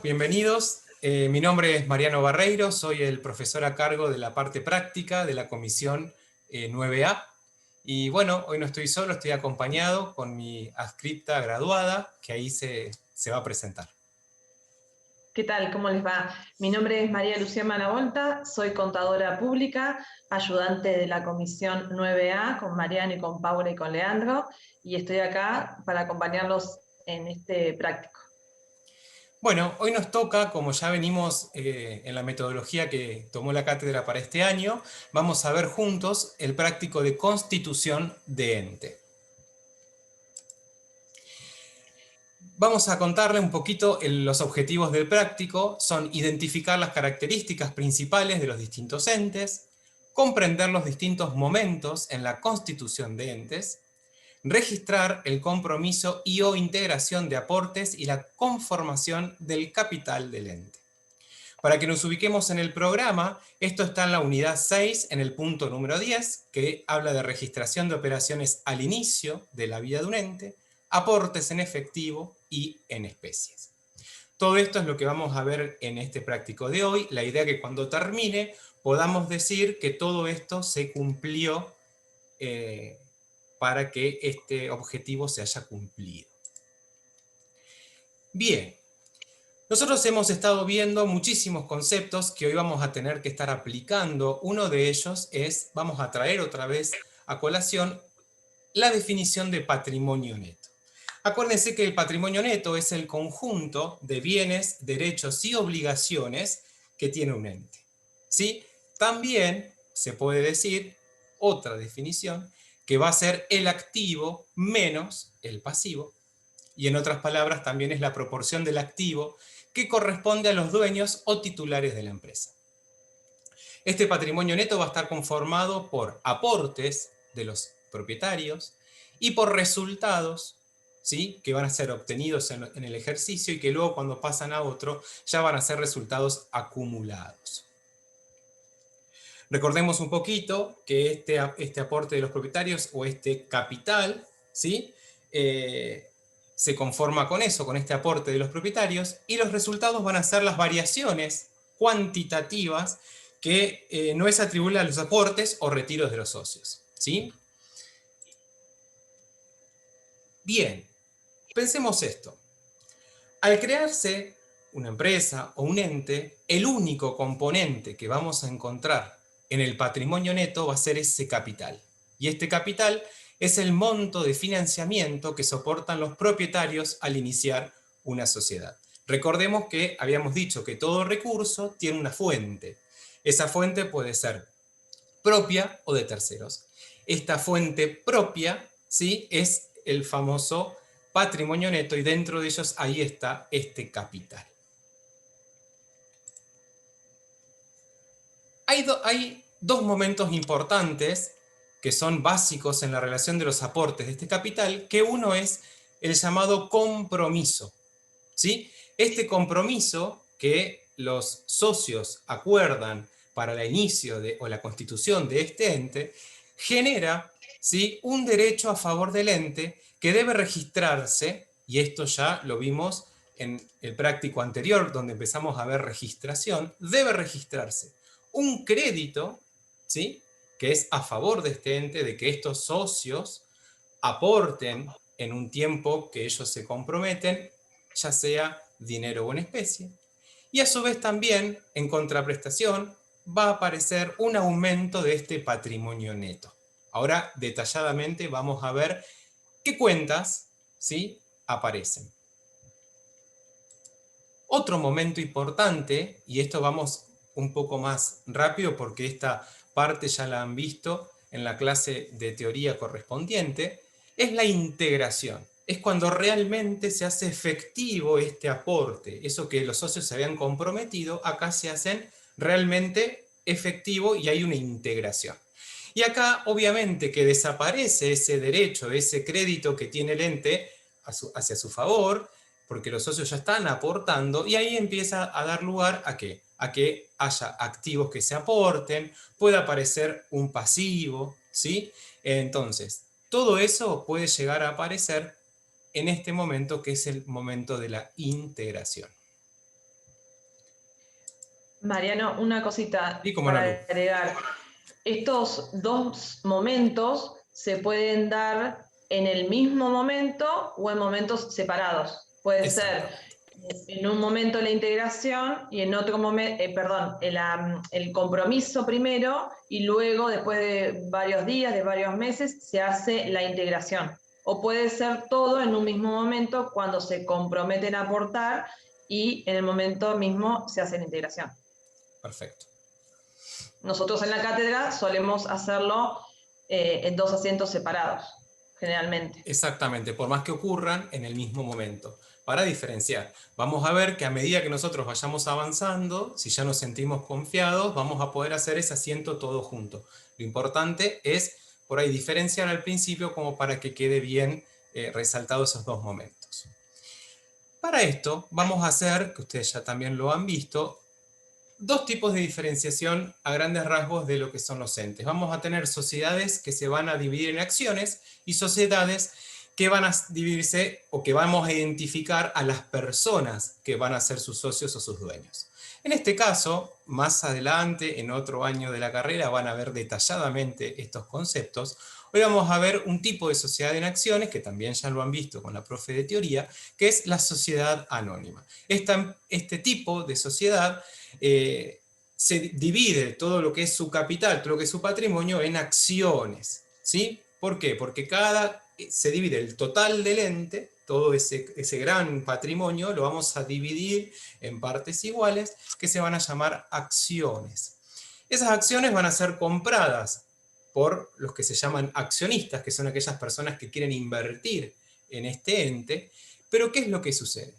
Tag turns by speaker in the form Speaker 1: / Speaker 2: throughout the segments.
Speaker 1: Bienvenidos, mi nombre es Mariano Barreiro, soy el profesor a cargo de la parte práctica de la comisión 9A. Y bueno, hoy no estoy solo, estoy acompañado con mi adscripta graduada, que ahí se va a presentar.
Speaker 2: ¿Qué tal? ¿Cómo les va? Mi nombre es María Lucía Manavolta, soy contadora pública, ayudante de la comisión 9A con Mariano y con Paula y con Leandro, y estoy acá para acompañarlos en este práctico.
Speaker 1: Bueno, hoy nos toca, como ya venimos en la metodología que tomó la cátedra para este año, vamos a ver juntos el práctico de constitución de ente. Vamos a contarle un poquito los objetivos del práctico. Son identificar las características principales de los distintos entes, comprender los distintos momentos en la constitución de entes, registrar el compromiso y o integración de aportes y la conformación del capital del ente. Para que nos ubiquemos en el programa, esto está en la unidad 6, en el punto número 10, que habla de registración de operaciones al inicio de la vida de un ente, aportes en efectivo y en especies. Todo esto es lo que vamos a ver en este práctico de hoy. La idea es que cuando termine podamos decir que todo esto se cumplió para que este objetivo se haya cumplido. Bien. Nosotros hemos estado viendo muchísimos conceptos que hoy vamos a tener que estar aplicando. Uno de ellos es, vamos a traer otra vez a colación, la definición de patrimonio neto. Acuérdense que el patrimonio neto es el conjunto de bienes, derechos y obligaciones que tiene un ente. ¿Sí? También se puede decir, otra definición, que va a ser el activo menos el pasivo. Y en otras palabras, también es la proporción del activo que corresponde a los dueños o titulares de la empresa. Este patrimonio neto va a estar conformado por aportes de los propietarios y por resultados, ¿sí?, que van a ser obtenidos en el ejercicio y que luego cuando pasan a otro ya van a ser resultados acumulados. Recordemos un poquito que este aporte de los propietarios o este capital, ¿sí?, se conforma con eso, con este aporte de los propietarios, y los resultados van a ser las variaciones cuantitativas que no es atribuible a los aportes o retiros de los socios. ¿Sí? Bien, pensemos esto. Al crearse una empresa o un ente, el único componente que vamos a encontrar en el patrimonio neto va a ser ese capital. Y este capital es el monto de financiamiento que soportan los propietarios al iniciar una sociedad. Recordemos que habíamos dicho que todo recurso tiene una fuente. Esa fuente puede ser propia o de terceros. Esta fuente propia, ¿sí?, es el famoso patrimonio neto y dentro de ellos ahí está este capital. Hay dos momentos importantes que son básicos en la relación de los aportes de este capital, que uno es el llamado compromiso. ¿Sí? Este compromiso que los socios acuerdan para el inicio o la constitución de este ente, genera, ¿sí?, un derecho a favor del ente que debe registrarse, y esto ya lo vimos en el práctico anterior, donde empezamos a ver registración, debe registrarse un crédito, ¿sí?, que es a favor de este ente, de que estos socios aporten en un tiempo que ellos se comprometen, ya sea dinero o en especie. Y a su vez también, en contraprestación, va a aparecer un aumento de este patrimonio neto. Ahora, detalladamente, vamos a ver qué cuentas, ¿sí?, aparecen. Otro momento importante, y esto vamos un poco más rápido porque esta parte ya la han visto en la clase de teoría correspondiente, es la integración. Es cuando realmente se hace efectivo este aporte. Eso que los socios se habían comprometido, acá se hacen realmente efectivo y hay una integración. Y acá, obviamente, que desaparece ese derecho, ese crédito que tiene el ente hacia su favor, porque los socios ya están aportando, y ahí empieza a dar lugar a ¿qué? A que haya activos que se aporten, pueda aparecer un pasivo, ¿sí? Entonces, todo eso puede llegar a aparecer en este momento, que es el momento de la integración.
Speaker 2: Mariano, una cosita
Speaker 1: Y como no, Lu.
Speaker 2: para agregar. Estos dos momentos se pueden dar en el mismo momento o en momentos separados. Puede ser
Speaker 1: Exactamente.
Speaker 2: en un momento la integración y en otro momento, perdón, el compromiso primero y luego, después de varios días, de varios meses, se hace la integración. O puede ser todo en un mismo momento cuando se comprometen a aportar y en el momento mismo se hace la integración.
Speaker 1: Perfecto.
Speaker 2: Nosotros en la cátedra solemos hacerlo en dos asientos separados, generalmente.
Speaker 1: Exactamente, por más que ocurran en el mismo momento. Para diferenciar, vamos a ver que a medida que nosotros vayamos avanzando, si ya nos sentimos confiados, vamos a poder hacer ese asiento todo junto. Lo importante es por ahí diferenciar al principio como para que quede bien resaltados esos dos momentos. Para esto vamos a hacer, que ustedes ya también lo han visto, dos tipos de diferenciación a grandes rasgos de lo que son los entes. Vamos a tener sociedades que se van a dividir en acciones y sociedades que van a dividirse o que vamos a identificar a las personas que van a ser sus socios o sus dueños. En este caso, más adelante, en otro año de la carrera, van a ver detalladamente estos conceptos. Hoy vamos a ver un tipo de sociedad en acciones, que también ya lo han visto con la profe de teoría, que es la sociedad anónima. Este tipo de sociedad se divide todo lo que es su capital, todo lo que es su patrimonio en acciones. ¿Sí? ¿Por qué? Porque se divide el total del ente, todo ese gran patrimonio, lo vamos a dividir en partes iguales que se van a llamar acciones. Esas acciones van a ser compradas por los que se llaman accionistas, que son aquellas personas que quieren invertir en este ente, pero ¿qué es lo que sucede?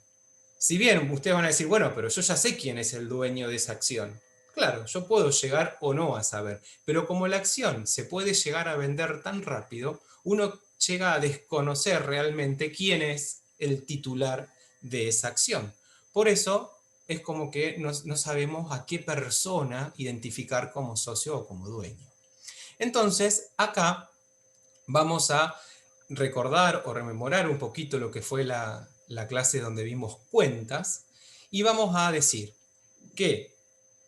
Speaker 1: Si bien ustedes van a decir, bueno, pero yo ya sé quién es el dueño de esa acción. Claro, yo puedo llegar o no a saber, pero como la acción se puede llegar a vender tan rápido, uno llega a desconocer realmente quién es el titular de esa acción. Por eso es como que no sabemos a qué persona identificar como socio o como dueño. Entonces, acá vamos a recordar o rememorar un poquito lo que fue la clase donde vimos cuentas y vamos a decir que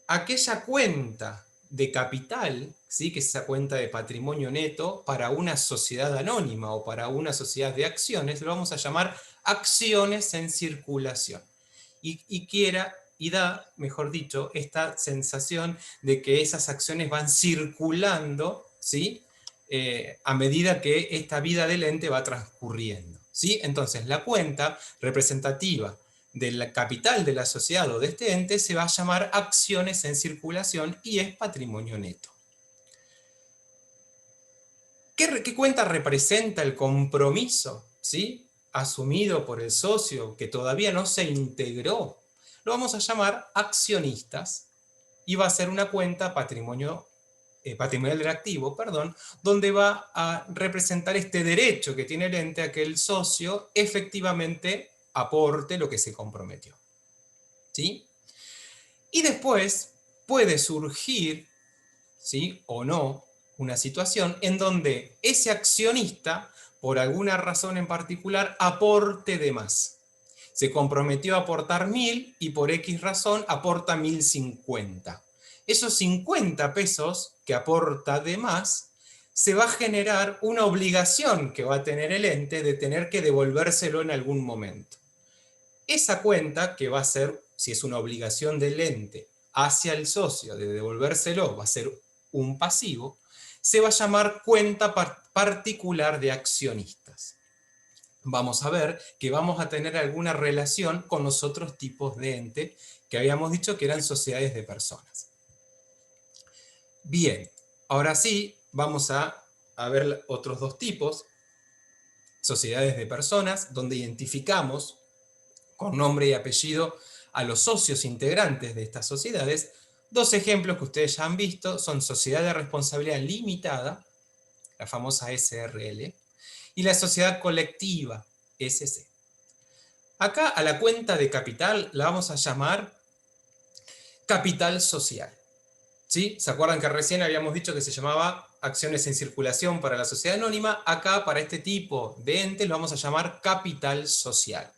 Speaker 1: aquella cuenta de capital, ¿sí? Que es esa cuenta de patrimonio neto para una sociedad anónima o para una sociedad de acciones, lo vamos a llamar acciones en circulación. Y da, mejor dicho, esta sensación de que esas acciones van circulando, ¿sí? A medida que esta vida del ente va transcurriendo. ¿Sí? Entonces, la cuenta representativa del capital de la sociedad o de este ente se va a llamar acciones en circulación y es patrimonio neto. ¿Qué cuenta representa el compromiso, ¿sí? Asumido por el socio que todavía no se integró? Lo vamos a llamar accionistas y va a ser una cuenta patrimonial del activo, perdón, donde va a representar este derecho que tiene el ente a que el socio efectivamente aporte lo que se comprometió. ¿Sí? Y después puede surgir, ¿sí? O no, una situación en donde ese accionista, por alguna razón en particular, aporte de más. Se comprometió a aportar 1.000 y por X razón aporta 1.050. Esos 50 pesos que aporta de más, se va a generar una obligación que va a tener el ente de tener que devolvérselo en algún momento. Esa cuenta, que va a ser, si es una obligación del ente hacia el socio de devolvérselo, va a ser un pasivo, se va a llamar cuenta particular de accionistas. Vamos a ver que vamos a tener alguna relación con los otros tipos de ente que habíamos dicho que eran sociedades de personas. Bien, ahora sí, vamos a ver otros dos tipos, sociedades de personas, donde identificamos con nombre y apellido a los socios integrantes de estas sociedades. Dos ejemplos que ustedes ya han visto son sociedad de responsabilidad limitada, la famosa SRL, y la sociedad colectiva, SC. Acá a la cuenta de capital la vamos a llamar capital social. ¿Sí? ¿Se acuerdan que recién habíamos dicho que se llamaba acciones en circulación para la sociedad anónima? Acá para este tipo de entes lo vamos a llamar capital social.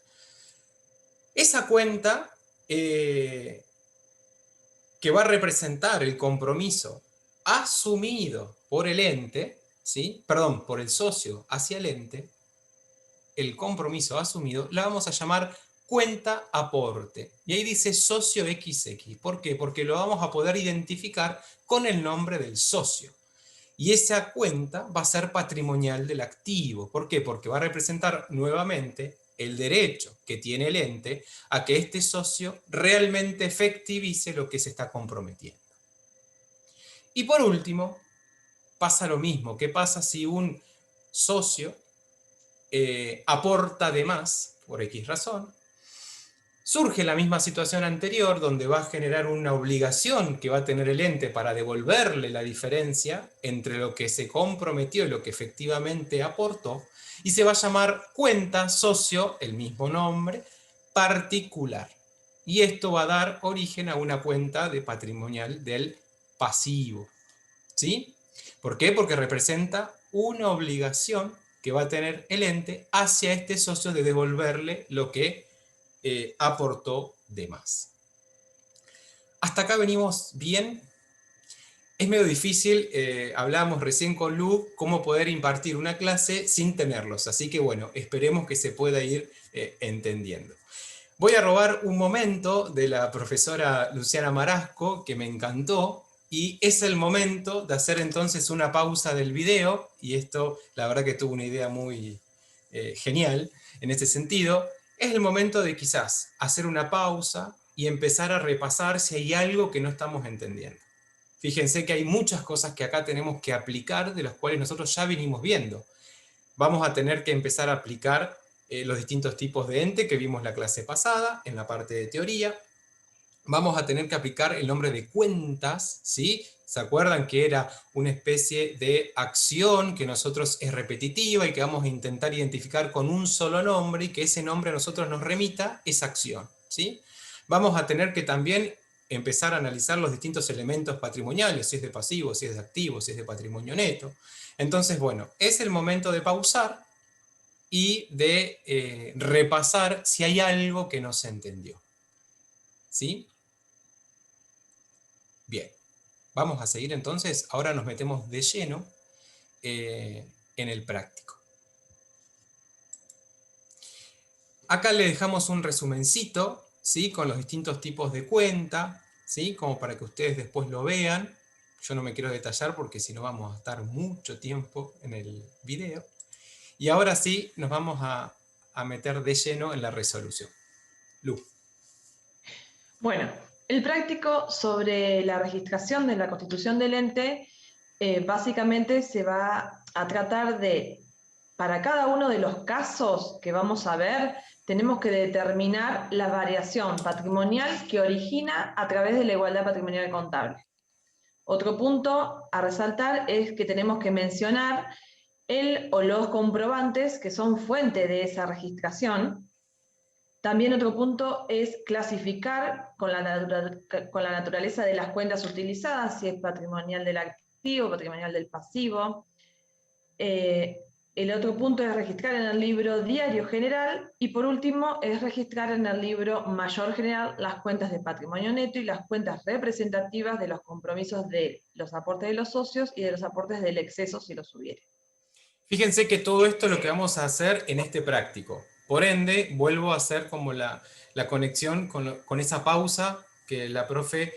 Speaker 1: Esa cuenta, ¿qué que va a representar el compromiso asumido por el ente, ¿sí? Perdón, por el socio hacia el ente, el compromiso asumido, la vamos a llamar cuenta aporte. Y ahí dice socio XX. ¿Por qué? Porque lo vamos a poder identificar con el nombre del socio. Y esa cuenta va a ser patrimonial del activo. ¿Por qué? Porque va a representar nuevamente el derecho que tiene el ente a que este socio realmente efectivice lo que se está comprometiendo. Y por último, pasa lo mismo. ¿Qué pasa si un socio aporta de más, por X razón? Surge la misma situación anterior, donde va a generar una obligación que va a tener el ente para devolverle la diferencia entre lo que se comprometió y lo que efectivamente aportó, y se va a llamar cuenta socio, el mismo nombre, particular. Y esto va a dar origen a una cuenta de patrimonial del pasivo. ¿Sí? ¿Por qué? Porque representa una obligación que va a tener el ente hacia este socio de devolverle lo que aportó de más. Hasta acá venimos bien. Es medio difícil, hablábamos recién con Lu, cómo poder impartir una clase sin tenerlos. Así que bueno, esperemos que se pueda ir entendiendo. Voy a robar un momento de la profesora Luciana Marasco, que me encantó, y es el momento de hacer entonces una pausa del video, y esto la verdad que tuvo una idea muy genial en este sentido. Es el momento de quizás hacer una pausa y empezar a repasar si hay algo que no estamos entendiendo. Fíjense que hay muchas cosas que acá tenemos que aplicar, de las cuales nosotros ya venimos viendo. Vamos a tener que empezar a aplicar los distintos tipos de ente que vimos la clase pasada, en la parte de teoría. Vamos a tener que aplicar el nombre de cuentas, ¿sí? ¿Se acuerdan que era una especie de acción que nosotros es repetitiva y que vamos a intentar identificar con un solo nombre y que ese nombre a nosotros nos remita esa acción, ¿sí? Vamos a tener que también empezar a analizar los distintos elementos patrimoniales, si es de pasivo, si es de activo, si es de patrimonio neto. Entonces, bueno, es el momento de pausar y de repasar si hay algo que no se entendió. ¿Sí? Bien, vamos a seguir entonces. Ahora nos metemos de lleno en el práctico. Acá le dejamos un resumencito, ¿sí? Con los distintos tipos de cuenta, ¿sí? Como para que ustedes después lo vean. Yo no me quiero detallar porque si no vamos a estar mucho tiempo en el video. Y ahora sí, nos vamos a meter de lleno en la resolución. Lu.
Speaker 2: Bueno, el práctico sobre la registración de la constitución del ente básicamente se va a tratar de, para cada uno de los casos que vamos a ver, tenemos que determinar la variación patrimonial que origina a través de la igualdad patrimonial contable. Otro punto a resaltar es que tenemos que mencionar el o los comprobantes que son fuente de esa registración. También otro punto es clasificar con la naturaleza de las cuentas utilizadas, si es patrimonial del activo, patrimonial del pasivo. El otro punto es registrar en el libro diario general y por último es registrar en el libro mayor general las cuentas de patrimonio neto y las cuentas representativas de los compromisos de los aportes de los socios y de los aportes del exceso si los hubiere.
Speaker 1: Fíjense que todo esto es lo que vamos a hacer en este práctico. Por ende, vuelvo a hacer como la conexión con esa pausa que la profe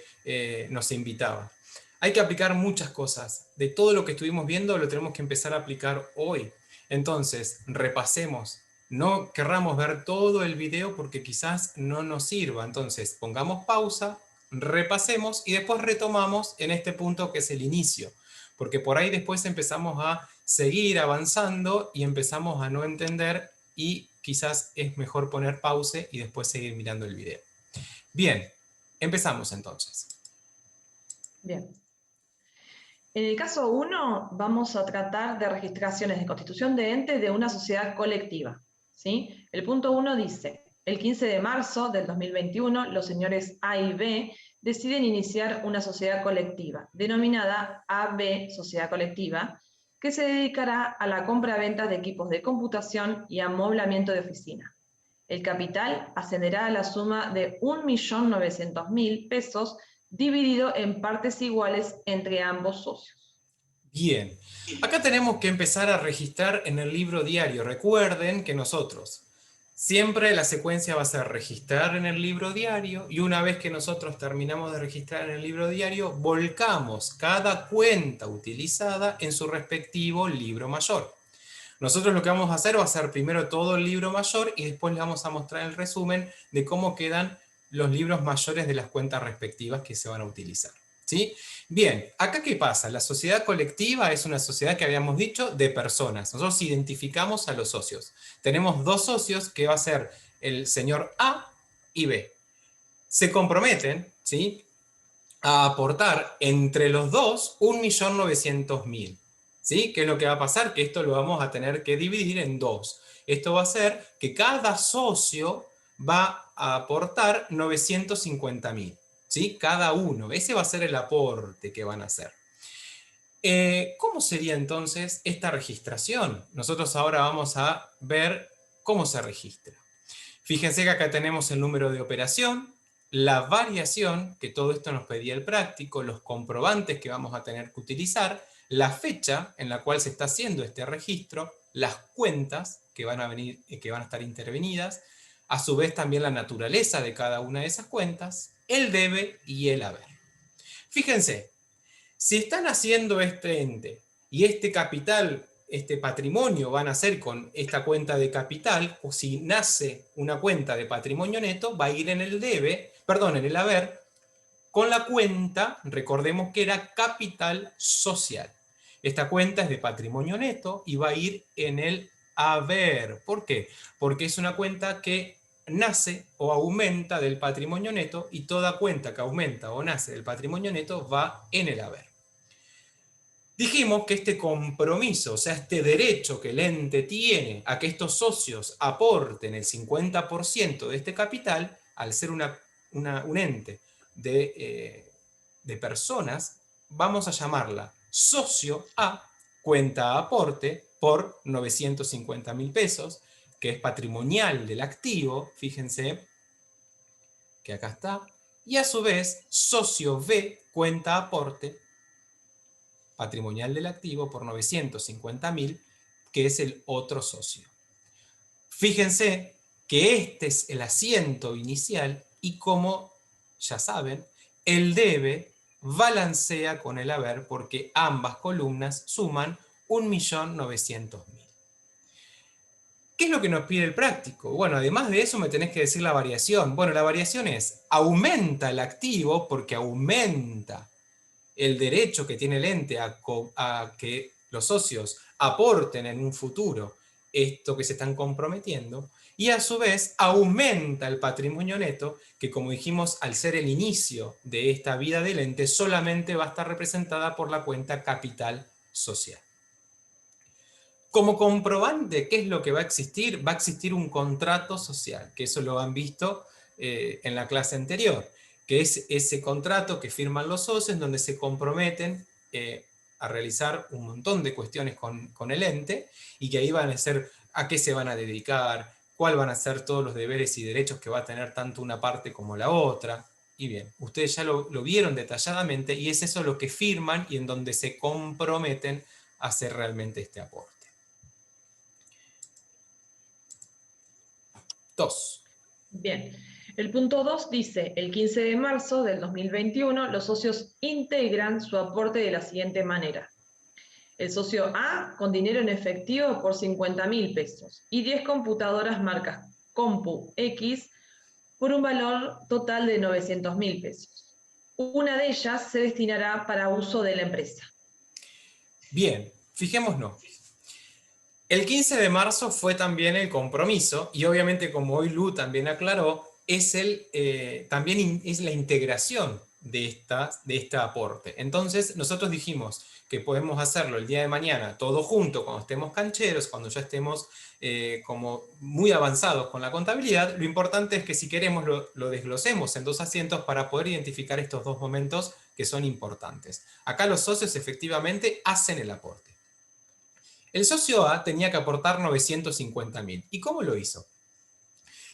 Speaker 1: nos invitaba. Hay que aplicar muchas cosas. De todo lo que estuvimos viendo lo tenemos que empezar a aplicar hoy. Entonces, repasemos. No querramos ver todo el video porque quizás no nos sirva. Entonces, pongamos pausa, repasemos y después retomamos en este punto que es el inicio. Porque por ahí después empezamos a seguir avanzando y empezamos a no entender y quizás es mejor poner pause y después seguir mirando el video. Bien, empezamos entonces.
Speaker 2: Bien. En el caso 1 vamos a tratar de registraciones de constitución de ente de una sociedad colectiva, ¿sí? El punto 1 dice, el 15 de marzo del 2021 los señores A y B deciden iniciar una sociedad colectiva, denominada AB Sociedad Colectiva, que se dedicará a la compra-venta de equipos de computación y amoblamiento de oficina. El capital ascenderá a la suma de 1.900.000 pesos dividido en partes iguales entre ambos socios.
Speaker 1: Bien, acá tenemos que empezar a registrar en el libro diario. Recuerden que nosotros siempre la secuencia va a ser registrar en el libro diario y una vez que nosotros terminamos de registrar en el libro diario, volcamos cada cuenta utilizada en su respectivo libro mayor. Nosotros lo que vamos a hacer va a ser primero todo el libro mayor y después les vamos a mostrar el resumen de cómo quedan los libros mayores de las cuentas respectivas que se van a utilizar. ¿Sí? Bien, acá ¿qué pasa? La sociedad colectiva es una sociedad que habíamos dicho de personas. Nosotros identificamos a los socios. Tenemos dos socios que va a ser el señor A y B. Se comprometen, ¿sí?, a aportar entre los dos 1.900.000. ¿Sí? ¿Qué es lo que va a pasar? Que esto lo vamos a tener que dividir en dos. Esto va a ser que cada socio va a aportar 950.000. ¿Sí? Cada uno. Ese va a ser el aporte que van a hacer. ¿Cómo sería entonces esta registración? Nosotros ahora vamos a ver cómo se registra. Fíjense que acá tenemos el número de operación, la variación, que todo esto nos pedía el práctico, los comprobantes que vamos a tener que utilizar, la fecha en la cual se está haciendo este registro, las cuentas que van a venir, que van a estar intervenidas, a su vez también la naturaleza de cada una de esas cuentas, el debe y el haber. Fíjense, si están haciendo este ente y este capital, este patrimonio van a hacer con esta cuenta de capital, o si nace una cuenta de patrimonio neto, va a ir en el debe, perdón, en el haber, con la cuenta, recordemos que era capital social. Esta cuenta es de patrimonio neto y va a ir en el haber. ¿Por qué? Porque es una cuenta que nace o aumenta del patrimonio neto y toda cuenta que aumenta o nace del patrimonio neto va en el haber. Dijimos que este compromiso, o sea, este derecho que el ente tiene a que estos socios aporten el 50% de este capital, al ser un ente de personas, vamos a llamarla socio A, cuenta aporte, por 950.000 pesos, que es patrimonial del activo, fíjense que acá está, y a su vez socio B, cuenta aporte, patrimonial del activo por 950.000, que es el otro socio. Fíjense que este es el asiento inicial y como ya saben, el debe balancea con el haber porque ambas columnas suman 1.900.000. ¿Qué es lo que nos pide el práctico? Bueno, además de eso me tenés que decir la variación. Bueno, la variación es, aumenta el activo porque aumenta el derecho que tiene el ente a que los socios aporten en un futuro esto que se están comprometiendo, y a su vez aumenta el patrimonio neto, que como dijimos, al ser el inicio de esta vida del ente, solamente va a estar representada por la cuenta capital social. Como comprobante, ¿qué es lo que va a existir? Va a existir un contrato social, que eso lo han visto en la clase anterior, que es ese contrato que firman los socios en donde se comprometen a realizar un montón de cuestiones con el ente y que ahí van a ser a qué se van a dedicar, cuál van a ser todos los deberes y derechos que va a tener tanto una parte como la otra. Y bien, ustedes ya lo vieron detalladamente y es eso lo que firman y en donde se comprometen a hacer realmente este aporte. 2.
Speaker 2: Bien, el punto 2 dice, el 15 de marzo del 2021, los socios integran su aporte de la siguiente manera. El socio A con dinero en efectivo por 50.000 pesos y 10 computadoras marcas Compu X por un valor total de 900.000 pesos. Una de ellas se destinará para uso de la empresa.
Speaker 1: Bien, fijémonos. El 15 de marzo fue también el compromiso, y obviamente como hoy Lu también aclaró, también es la integración de este aporte. Entonces nosotros dijimos que podemos hacerlo el día de mañana, todo junto, cuando estemos cancheros, cuando ya estemos como muy avanzados con la contabilidad. Lo importante es que si queremos lo desglosemos en dos asientos para poder identificar estos dos momentos que son importantes. Acá los socios efectivamente hacen el aporte. El socio A tenía que aportar 950.000. ¿Y cómo lo hizo?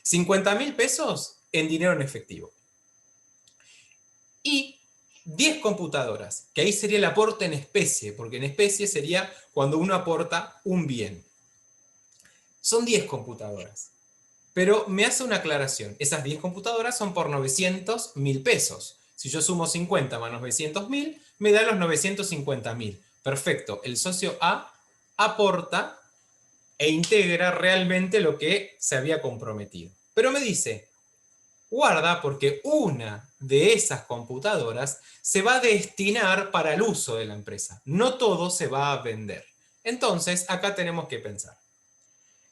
Speaker 1: 50.000 pesos en dinero en efectivo. Y 10 computadoras, que ahí sería el aporte en especie, porque en especie sería cuando uno aporta un bien. Son 10 computadoras. Pero me hace una aclaración. Esas 10 computadoras son por 900.000 pesos. Si yo sumo 50 más 900.000, me da los 950.000. Perfecto. El socio A aporta e integra realmente lo que se había comprometido. Pero me dice, guarda porque una de esas computadoras se va a destinar para el uso de la empresa. No todo se va a vender. Entonces, acá tenemos que pensar.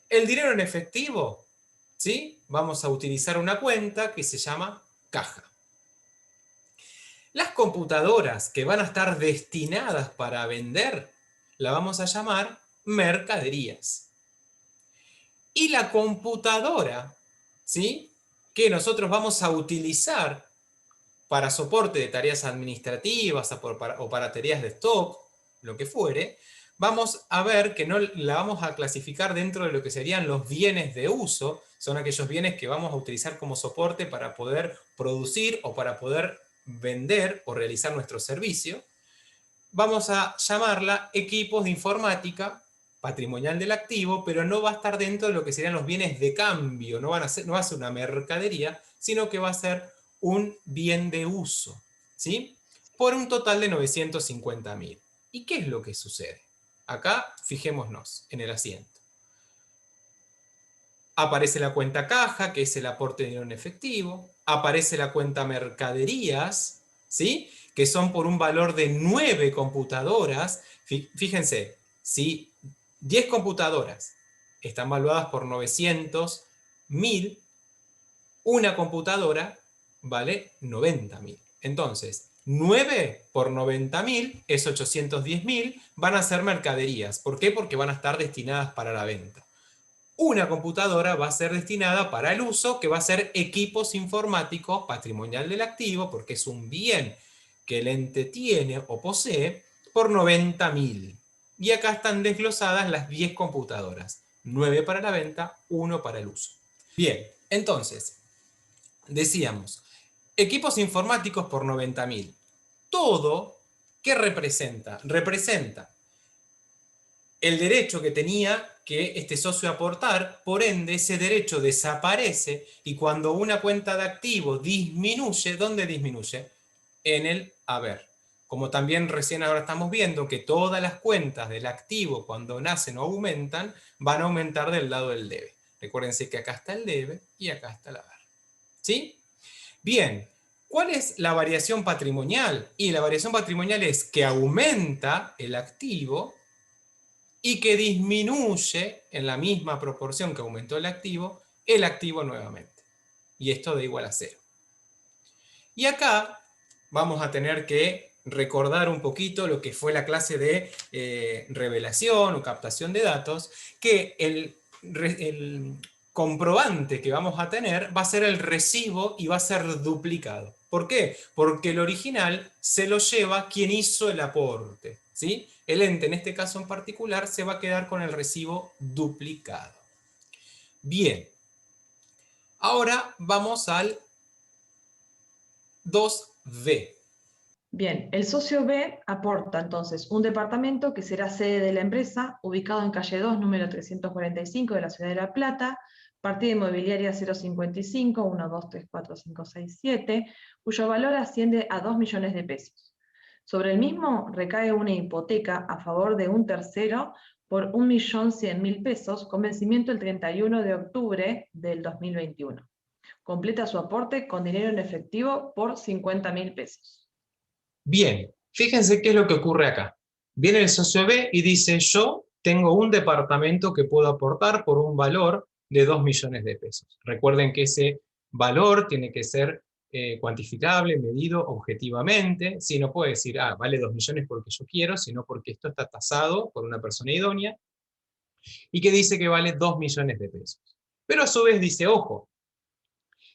Speaker 1: El dinero en efectivo, ¿sí? Vamos a utilizar una cuenta que se llama caja. Las computadoras que van a estar destinadas para vender, la vamos a llamar mercaderías. Y la computadora, ¿sí?, que nosotros vamos a utilizar para soporte de tareas administrativas o para tareas de stock, lo que fuere, vamos a ver que no la vamos a clasificar dentro de lo que serían los bienes de uso, son aquellos bienes que vamos a utilizar como soporte para poder producir o para poder vender o realizar nuestro servicio. Vamos a llamarla equipos de informática patrimonial del activo, pero no va a estar dentro de lo que serían los bienes de cambio, no va a ser una mercadería, sino que va a ser un bien de uso, ¿sí? Por un total de 950.000. ¿Y qué es lo que sucede? Acá fijémonos en el asiento. Aparece la cuenta caja, que es el aporte de dinero en efectivo. Aparece la cuenta mercaderías, ¿sí?, que son por un valor de 9 computadoras. Fíjense, si 10 computadoras están valuadas por 900.000, una computadora vale 90.000. Entonces, 9 por 90.000 es 810.000, van a ser mercaderías. ¿Por qué? Porque van a estar destinadas para la venta. Una computadora va a ser destinada para el uso, que va a ser equipos informáticos patrimonial del activo, porque es un bien que el ente tiene o posee, por 90.000. Y acá están desglosadas las 10 computadoras. 9 para la venta, 1 para el uso. Bien, entonces, decíamos, equipos informáticos por 90.000. Todo, ¿qué representa? Representa el derecho que tenía que este socio aportar, por ende ese derecho desaparece y cuando una cuenta de activo disminuye, ¿dónde disminuye? En el haber. Como también recién ahora estamos viendo que todas las cuentas del activo cuando nacen o aumentan, van a aumentar del lado del debe. Recuérdense que acá está el debe y acá está el haber. ¿Sí? Bien, ¿cuál es la variación patrimonial? Y la variación patrimonial es que aumenta el activo y que disminuye en la misma proporción que aumentó el activo nuevamente. Y esto da igual a 0. Y acá vamos a tener que recordar un poquito lo que fue la clase de revelación o captación de datos, que el comprobante que vamos a tener va a ser el recibo y va a ser duplicado. ¿Por qué? Porque el original se lo lleva quien hizo el aporte, ¿sí? El ente, en este caso en particular, se va a quedar con el recibo duplicado. Bien. Ahora vamos al 2B.
Speaker 2: Bien, el socio B aporta entonces un departamento que será sede de la empresa, ubicado en calle 2, número 345 de la ciudad de La Plata, partida inmobiliaria 055 1, 2, 3, 4, 5, 6, 7, cuyo valor asciende a 2 millones de pesos. Sobre el mismo recae una hipoteca a favor de un tercero por 1.100.000 pesos, con vencimiento el 31 de octubre del 2021. Completa su aporte con dinero en efectivo por 50.000 pesos.
Speaker 1: Bien, fíjense qué es lo que ocurre acá. Viene el socio B y dice, yo tengo un departamento que puedo aportar por un valor de 2 millones de pesos. Recuerden que ese valor tiene que ser cuantificable, medido objetivamente. Si no puede decir, vale 2 millones porque yo quiero, sino porque esto está tasado por una persona idónea y que dice que vale 2 millones de pesos. Pero a su vez dice, ojo,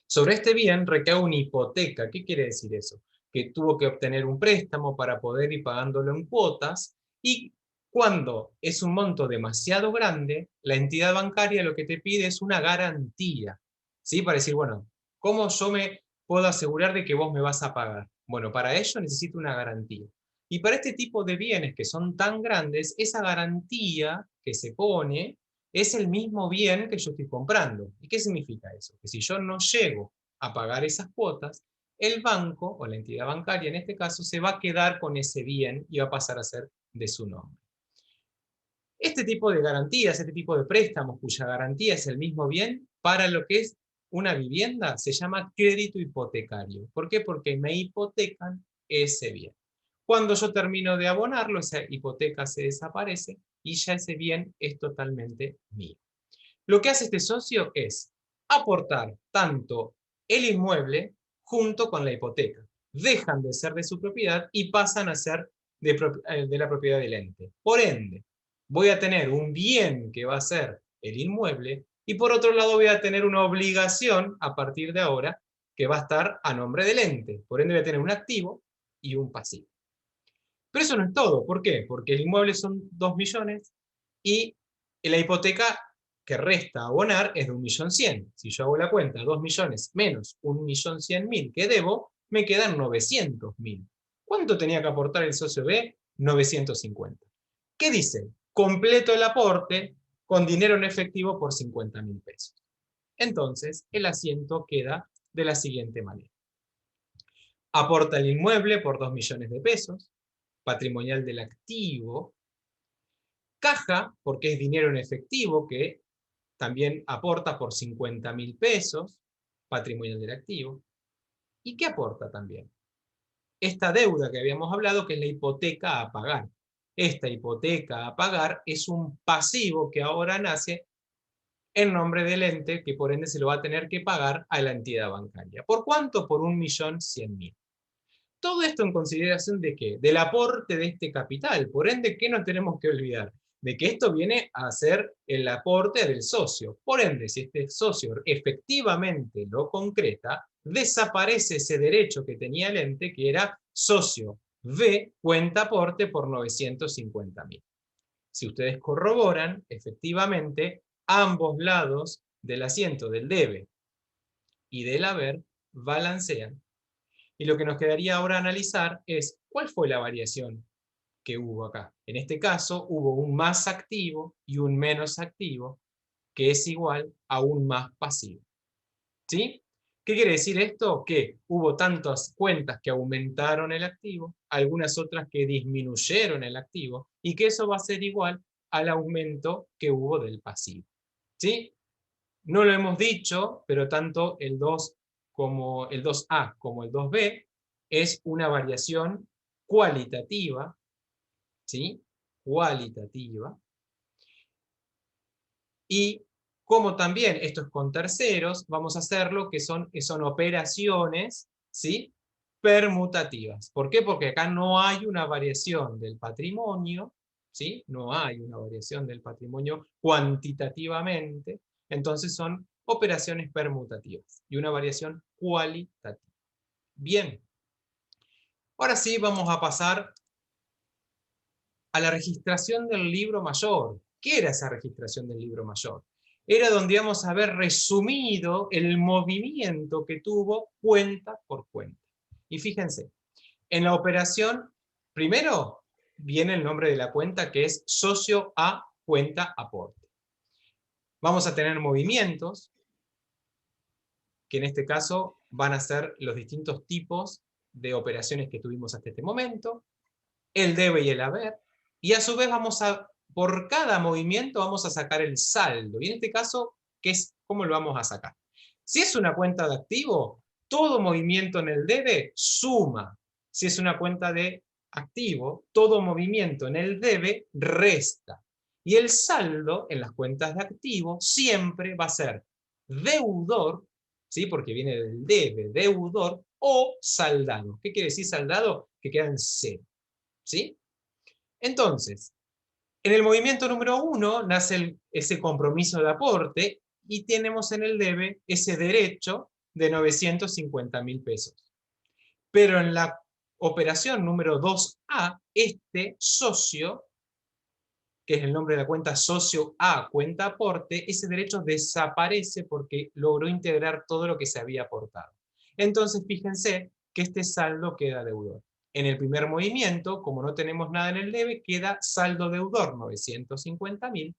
Speaker 1: sobre este bien recae una hipoteca. ¿Qué quiere decir eso? Que tuvo que obtener un préstamo para poder ir pagándolo en cuotas, y cuando es un monto demasiado grande, la entidad bancaria lo que te pide es una garantía, ¿sí? Para decir, bueno, ¿cómo yo me puedo asegurar de que vos me vas a pagar? Bueno, para ello necesito una garantía. Y para este tipo de bienes que son tan grandes, esa garantía que se pone es el mismo bien que yo estoy comprando. ¿Y qué significa eso? Que si yo no llego a pagar esas cuotas, el banco, o la entidad bancaria en este caso, se va a quedar con ese bien y va a pasar a ser de su nombre. Este tipo de garantías, este tipo de préstamos cuya garantía es el mismo bien, para lo que es una vivienda se llama crédito hipotecario. ¿Por qué? Porque me hipotecan ese bien. Cuando yo termino de abonarlo, esa hipoteca se desaparece y ya ese bien es totalmente mío. Lo que hace este socio es aportar tanto el inmueble junto con la hipoteca. Dejan de ser de su propiedad y pasan a ser de la propiedad del ente. Por ende, voy a tener un bien que va a ser el inmueble y por otro lado voy a tener una obligación a partir de ahora que va a estar a nombre del ente. Por ende voy a tener un activo y un pasivo. Pero eso no es todo. ¿Por qué? Porque el inmueble son 2 millones y la hipoteca que resta a abonar es de 1.100.000. Si yo hago la cuenta, 2 millones menos 1.100.000 que debo, me quedan 900.000. ¿Cuánto tenía que aportar el socio B? 950. ¿Qué dice? Completo el aporte con dinero en efectivo por 50.000 pesos. Entonces, el asiento queda de la siguiente manera. Aporta el inmueble por 2 millones de pesos, patrimonial del activo, caja, porque es dinero en efectivo, que también aporta por 50.000 pesos, patrimonial del activo. ¿Y qué aporta también? Esta deuda que habíamos hablado, que es la hipoteca a pagar. Esta hipoteca a pagar es un pasivo que ahora nace en nombre del ente, que por ende se lo va a tener que pagar a la entidad bancaria. ¿Por cuánto? Por 1.100.000. Todo esto en consideración de qué? Del aporte de este capital. Por ende, ¿qué no tenemos que olvidar? De que esto viene a ser el aporte del socio. Por ende, si este socio efectivamente lo concreta, desaparece ese derecho que tenía el ente, que era socio B, cuenta aporte por 950.000. Si ustedes corroboran, efectivamente, ambos lados del asiento del debe y del haber balancean. Y lo que nos quedaría ahora analizar es cuál fue la variación que hubo acá. En este caso hubo un más activo y un menos activo, que es igual a un más pasivo. ¿Sí? ¿Qué quiere decir esto? Que hubo tantas cuentas que aumentaron el activo, algunas otras que disminuyeron el activo, y que eso va a ser igual al aumento que hubo del pasivo. ¿Sí? No lo hemos dicho, pero tanto el 2 como el 2A como el 2B es una variación cualitativa, ¿sí? Cualitativa. Y como también esto es con terceros, vamos a hacerlo que son operaciones, ¿sí? Permutativas. ¿Por qué? Porque acá no hay una variación del patrimonio, ¿sí? No hay una variación del patrimonio cuantitativamente, entonces son operaciones permutativas y una variación cualitativa. Bien, ahora sí vamos a pasar a la registración del libro mayor. ¿Qué era esa registración del libro mayor? Era donde íbamos a ver resumido el movimiento que tuvo cuenta por cuenta. Y fíjense, en la operación, primero viene el nombre de la cuenta, que es socio a cuenta aporte. Vamos a tener movimientos, que en este caso van a ser los distintos tipos de operaciones que tuvimos hasta este momento, el debe y el haber, y a su vez por cada movimiento vamos a sacar el saldo. Y en este caso, ¿cómo lo vamos a sacar? Si es una cuenta de activo, todo movimiento en el debe suma. Si es una cuenta de activo, todo movimiento en el debe resta. Y el saldo en las cuentas de activo siempre va a ser deudor, ¿sí? Porque viene del debe, deudor, o saldado. ¿Qué quiere decir saldado? Que queda en cero. ¿Sí? Entonces, en el movimiento número 1 nace ese compromiso de aporte y tenemos en el debe ese derecho de 950.000 pesos. Pero en la operación número 2A, este socio, que es el nombre de la cuenta socio A, cuenta aporte, ese derecho desaparece porque logró integrar todo lo que se había aportado. Entonces, fíjense que este saldo queda deudor. En el primer movimiento, como no tenemos nada en el debe, queda saldo deudor 950.000,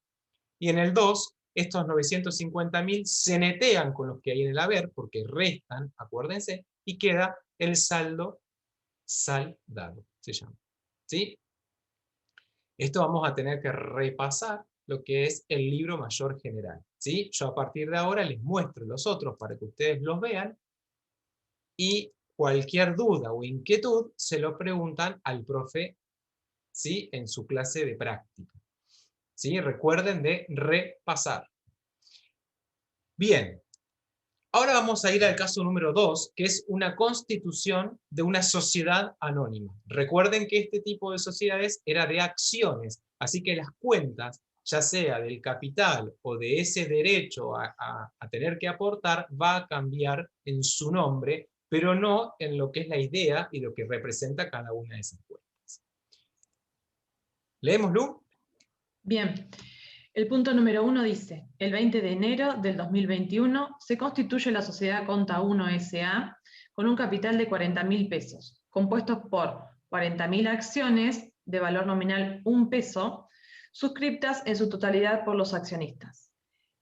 Speaker 1: y en el 2, estos 950.000 se netean con los que hay en el haber, porque restan, acuérdense, y queda el saldo saldado, se llama. ¿Sí? Esto vamos a tener que repasar lo que es el libro mayor general. ¿Sí? Yo a partir de ahora les muestro los otros para que ustedes los vean, y cualquier duda o inquietud se lo preguntan al profe, ¿sí? En su clase de práctica. ¿Sí? Recuerden de repasar. Bien, ahora vamos a ir al caso número 2, que es una constitución de una sociedad anónima. Recuerden que este tipo de sociedades era de acciones, así que las cuentas, ya sea del capital o de ese derecho a tener que aportar, va a cambiar en su nombre, pero no en lo que es la idea y lo que representa cada una de esas cuentas. ¿Leemos, Lu?
Speaker 2: Bien, el punto número 1 dice, el 20 de enero del 2021 se constituye la sociedad Conta 1 S.A. con un capital de 40.000 pesos, compuestos por 40.000 acciones de valor nominal 1 peso, suscriptas en su totalidad por los accionistas.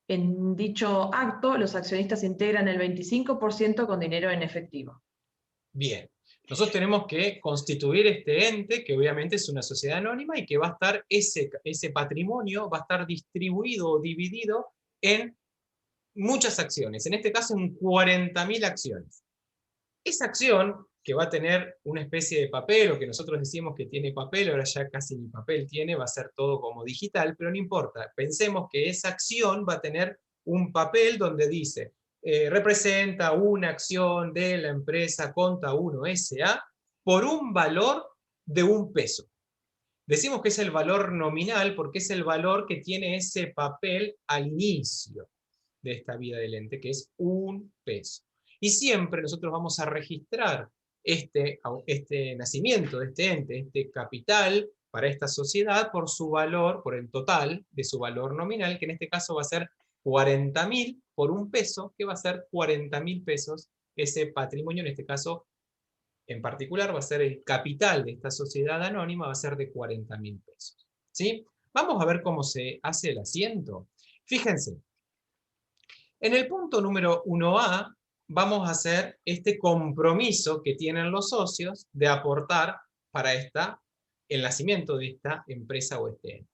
Speaker 2: En dicho acto, los accionistas integran el 25% con dinero en efectivo.
Speaker 1: Bien. Nosotros tenemos que constituir este ente, que obviamente es una sociedad anónima, y que va a estar, ese patrimonio va a estar distribuido o dividido en muchas acciones, en este caso en 40.000 acciones. Esa acción, que va a tener una especie de papel, o que nosotros decimos que tiene papel, ahora ya casi ni papel tiene, va a ser todo como digital, pero no importa. Pensemos que esa acción va a tener un papel donde dice, representa una acción de la empresa Conta 1 S.A. por un valor de 1 peso. Decimos que es el valor nominal porque es el valor que tiene ese papel al inicio de esta vida del ente, que es 1 peso. Y siempre nosotros vamos a registrar este nacimiento de este ente, este capital para esta sociedad por su valor, por el total de su valor nominal, que en este caso va a ser 40.000 por 1 peso, que va a ser 40.000 pesos ese patrimonio, en este caso en particular va a ser el capital de esta sociedad anónima, va a ser de 40.000 pesos. ¿Sí? Vamos a ver cómo se hace el asiento. Fíjense, en el punto número 1A vamos a hacer este compromiso que tienen los socios de aportar para el nacimiento de esta empresa o este ente.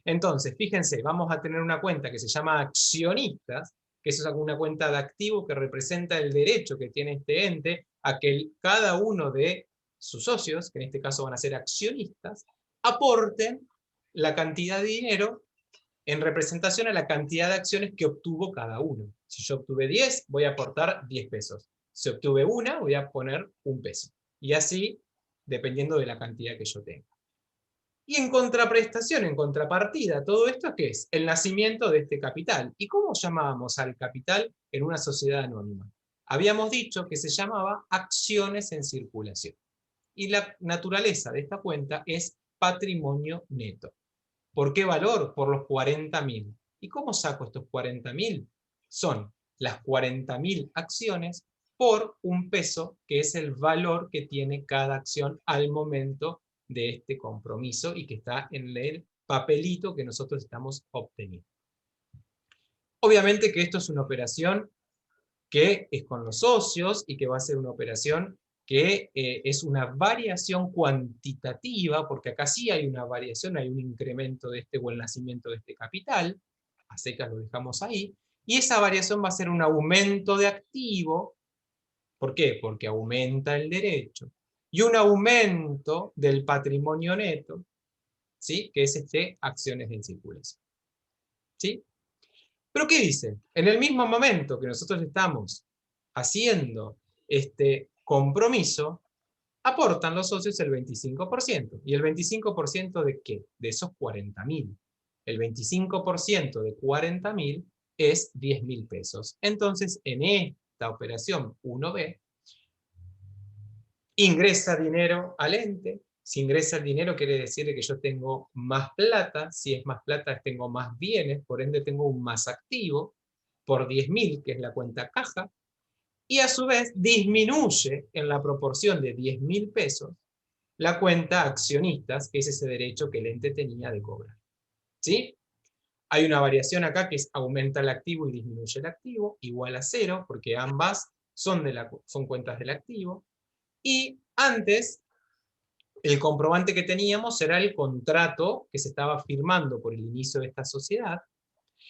Speaker 1: Entonces, fíjense, vamos a tener una cuenta que se llama accionistas, que es una cuenta de activo que representa el derecho que tiene este ente a que cada uno de sus socios, que en este caso van a ser accionistas, aporten la cantidad de dinero en representación a la cantidad de acciones que obtuvo cada uno. Si yo obtuve 10, voy a aportar 10 pesos. Si obtuve una, voy a poner 1 peso. Y así, dependiendo de la cantidad que yo tenga. Y en contraprestación, en contrapartida, todo esto, ¿qué es? El nacimiento de este capital. ¿Y cómo llamábamos al capital en una sociedad anónima? Habíamos dicho que se llamaba acciones en circulación. Y la naturaleza de esta cuenta es patrimonio neto. ¿Por qué valor? Por los 40.000. ¿Y cómo saco estos 40.000? Son las 40.000 acciones por 1 peso, que es el valor que tiene cada acción al momento de este compromiso y que está en el papelito que nosotros estamos obteniendo. Obviamente que esto es una operación que es con los socios y que va a ser una operación que es una variación cuantitativa, porque acá sí hay una variación, hay un incremento de este o el nacimiento de este capital, a secas lo dejamos ahí, y esa variación va a ser un aumento de activo. ¿Por qué? Porque aumenta el derecho, y un aumento del patrimonio neto, ¿sí? Que es acciones en circulación. ¿Sí? ¿Pero qué dice? En el mismo momento que nosotros estamos haciendo este compromiso, aportan los socios el 25%. ¿Y el 25% de qué? De esos 40.000. El 25% de 40.000 es 10.000 pesos. Entonces, en esta operación 1B, ingresa dinero al ente. Si ingresa el dinero quiere decir que yo tengo más plata. Si es más plata, tengo más bienes, por ende tengo un más activo por 10.000, que es la cuenta caja. y a su vez disminuye en la proporción de 10.000 pesos la cuenta accionistas, que es ese derecho que el ente tenía de cobrar. ¿Sí? Hay una variación acá que es aumenta el activo y disminuye el activo, igual a 0, porque ambas son cuentas del activo. Y antes, el comprobante que teníamos era el contrato que se estaba firmando por el inicio de esta sociedad.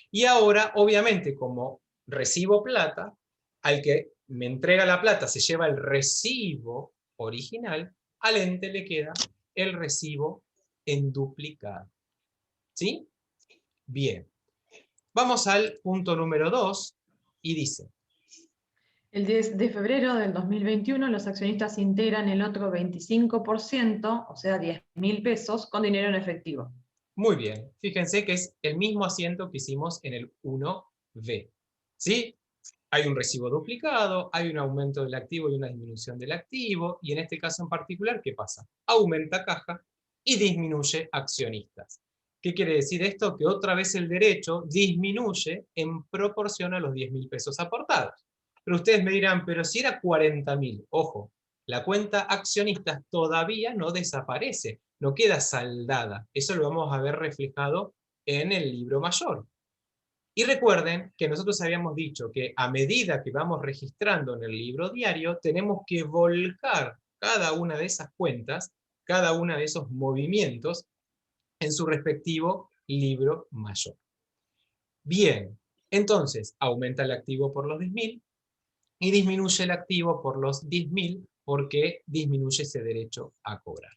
Speaker 1: Y ahora, obviamente, como recibo plata, al que me entrega la plata se lleva el recibo original, al ente le queda el recibo en duplicado. ¿Sí? Bien. Vamos al punto número 2 y dice:
Speaker 2: El 10 de febrero del 2021 los accionistas integran el otro 25%, o sea, 10.000 pesos, con dinero en efectivo.
Speaker 1: muy bien, fíjense que es el mismo asiento que hicimos en el 1B. ¿Sí? Hay un recibo duplicado, hay un aumento del activo y una disminución del activo, y en este caso en particular, ¿qué pasa? Aumenta caja y disminuye accionistas. ¿Qué quiere decir esto? Que otra vez el derecho disminuye en proporción a los 10.000 pesos aportados. Pero ustedes me dirán, pero si era 40.000, ojo, la cuenta accionistas todavía no desaparece, no queda saldada. Eso lo vamos a ver reflejado en el libro mayor. Y recuerden que nosotros habíamos dicho que a medida que vamos registrando en el libro diario, tenemos que volcar cada una de esas cuentas, cada uno de esos movimientos, en su respectivo libro mayor. Bien, entonces aumenta el activo por los 10.000 y disminuye el activo por los 10.000 porque disminuye ese derecho a cobrar.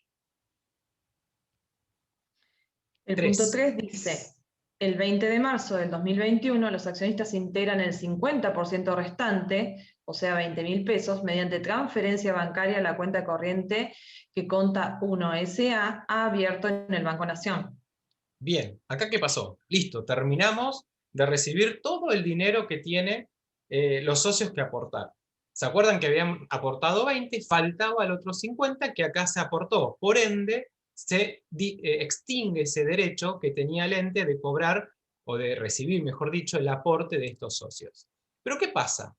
Speaker 2: El punto
Speaker 1: 3.
Speaker 2: 3 dice: el 20 de marzo del 2021 los accionistas integran el 50% restante, o sea, 20.000 pesos, mediante transferencia bancaria a la cuenta corriente que Conta 1 SA ha abierto en el Banco Nación.
Speaker 1: Bien, ¿acá qué pasó? Listo, terminamos de recibir todo el dinero que tienen los socios que aportaron. ¿Se acuerdan que habían aportado 20? Faltaba el otro 50 que acá se aportó. Por ende, se extingue ese derecho que tenía el ente de cobrar, o de recibir, mejor dicho, el aporte de estos socios. ¿Pero qué pasa?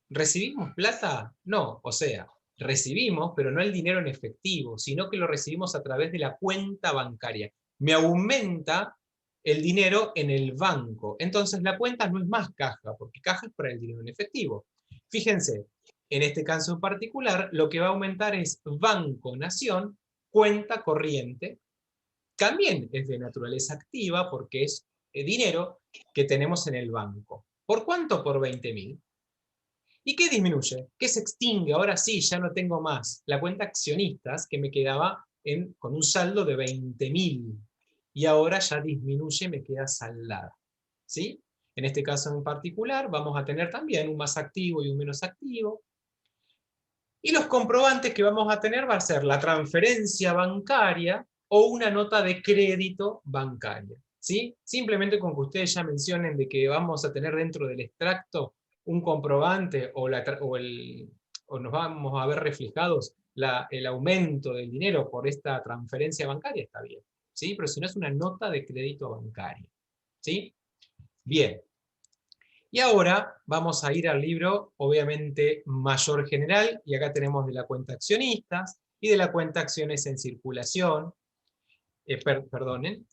Speaker 1: ¿Recibimos plata? No, o sea, recibimos, pero no el dinero en efectivo, sino que lo recibimos a través de la cuenta bancaria. Me aumenta el dinero en el banco. Entonces la cuenta no es más caja, porque caja es para el dinero en efectivo. Fíjense, en este caso en particular, lo que va a aumentar es Banco Nación, cuenta corriente. También es de naturaleza activa porque es dinero que tenemos en el banco. ¿Por cuánto? Por 20.000. ¿Y qué disminuye? ¿Qué se extingue? Ahora sí, ya no tengo más la cuenta accionistas que me quedaba con un saldo de 20.000. Y ahora ya disminuye y me queda saldada. ¿Sí? En este caso en particular vamos a tener también un más activo y un menos activo. Y los comprobantes que vamos a tener va a ser la transferencia bancaria o una nota de crédito bancaria. ¿Sí? Simplemente con que ustedes ya mencionen de que vamos a tener dentro del extracto un comprobante o nos vamos a ver reflejados el aumento del dinero por esta transferencia bancaria, está bien. ¿Sí? Pero si no es una nota de crédito bancaria. ¿Sí? Bien. Y ahora vamos a ir al libro, obviamente, mayor general, y acá tenemos de la cuenta accionistas y de la cuenta acciones en circulación. Perdonen.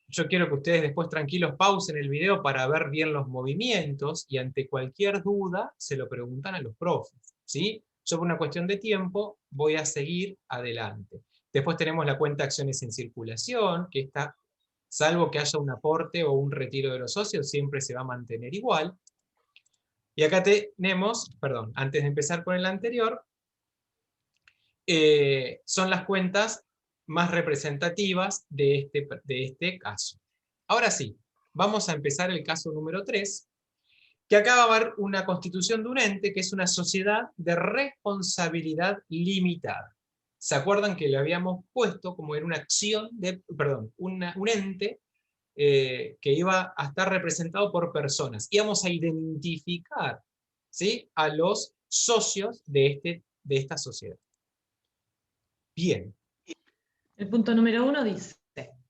Speaker 1: Yo quiero que ustedes después tranquilos pausen el video para ver bien los movimientos y ante cualquier duda se lo preguntan a los profes. ¿Sí? Yo por una cuestión de tiempo voy a seguir adelante. Después tenemos la cuenta acciones en circulación, que está, salvo que haya un aporte o un retiro de los socios, siempre se va a mantener igual. Y acá tenemos, perdón, antes de empezar con el anterior, son las cuentas más representativas de este caso. Ahora sí, vamos a empezar el caso número 3, que acá va a haber una constitución de un ente que es una sociedad de responsabilidad limitada. ¿Se acuerdan que le habíamos puesto como era una acción de, perdón, un ente que iba a estar representado por personas? Íbamos a identificar, ¿sí?, a los socios de esta sociedad. Bien.
Speaker 2: El punto número 1 dice: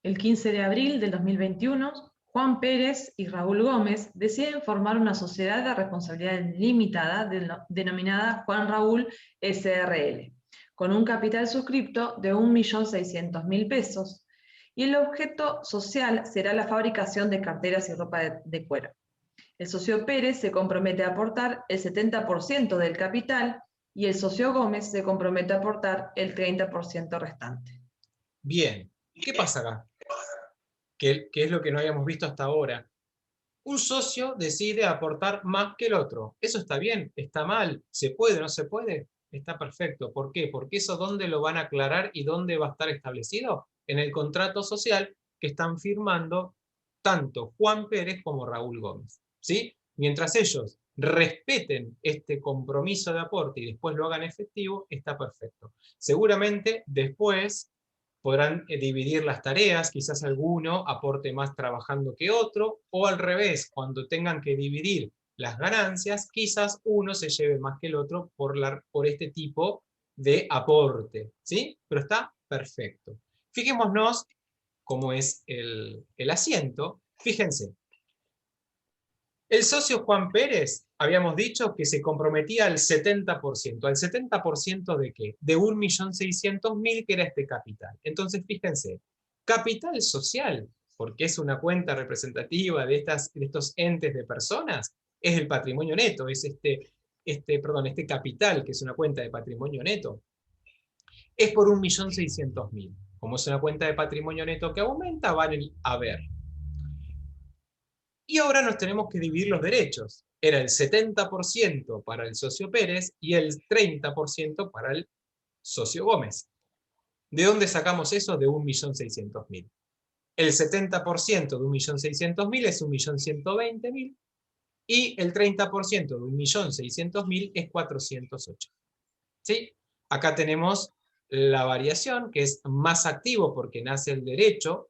Speaker 2: el 15 de abril del 2021 Juan Pérez y Raúl Gómez deciden formar una sociedad de responsabilidad limitada denominada Juan Raúl SRL, con un capital suscripto de 1.600.000 pesos, y el objeto social será la fabricación de carteras y ropa de cuero. El socio Pérez se compromete a aportar el 70% del capital y el socio Gómez se compromete a aportar el 30% restante.
Speaker 1: Bien, ¿qué pasa acá? ¿Qué es lo que no habíamos visto hasta ahora? Un socio decide aportar más que el otro. ¿Eso está bien? ¿Está mal? ¿Se puede? ¿No se puede? Está perfecto. ¿Por qué? Porque eso ¿dónde lo van a aclarar y dónde va a estar establecido? En el contrato social que están firmando tanto Juan Pérez como Raúl Gómez. ¿Sí? Mientras ellos respeten este compromiso de aporte y después lo hagan efectivo, está perfecto. Seguramente después podrán dividir las tareas, quizás alguno aporte más trabajando que otro, o al revés, cuando tengan que dividir las ganancias, quizás uno se lleve más que el otro por este tipo de aporte, ¿sí? Pero está perfecto. Fijémonos cómo es el asiento. Fíjense, el socio Juan Pérez, habíamos dicho que se comprometía al 70%. ¿Al 70% de qué? De 1.600.000, que era este capital. Entonces, fíjense, capital social, porque es una cuenta representativa de estos entes de personas, es el patrimonio neto, es este capital, que es una cuenta de patrimonio neto, es por 1.600.000. Como es una cuenta de patrimonio neto que aumenta, van a ver. Y ahora nos tenemos que dividir los derechos. Era el 70% para el socio Pérez y el 30% para el socio Gómez. ¿De dónde sacamos eso? De 1.600.000. El 70% de 1.600.000 es 1.120.000 y el 30% de 1.600.000 es 408. ¿Sí? Acá tenemos la variación, que es más activo porque nace el derecho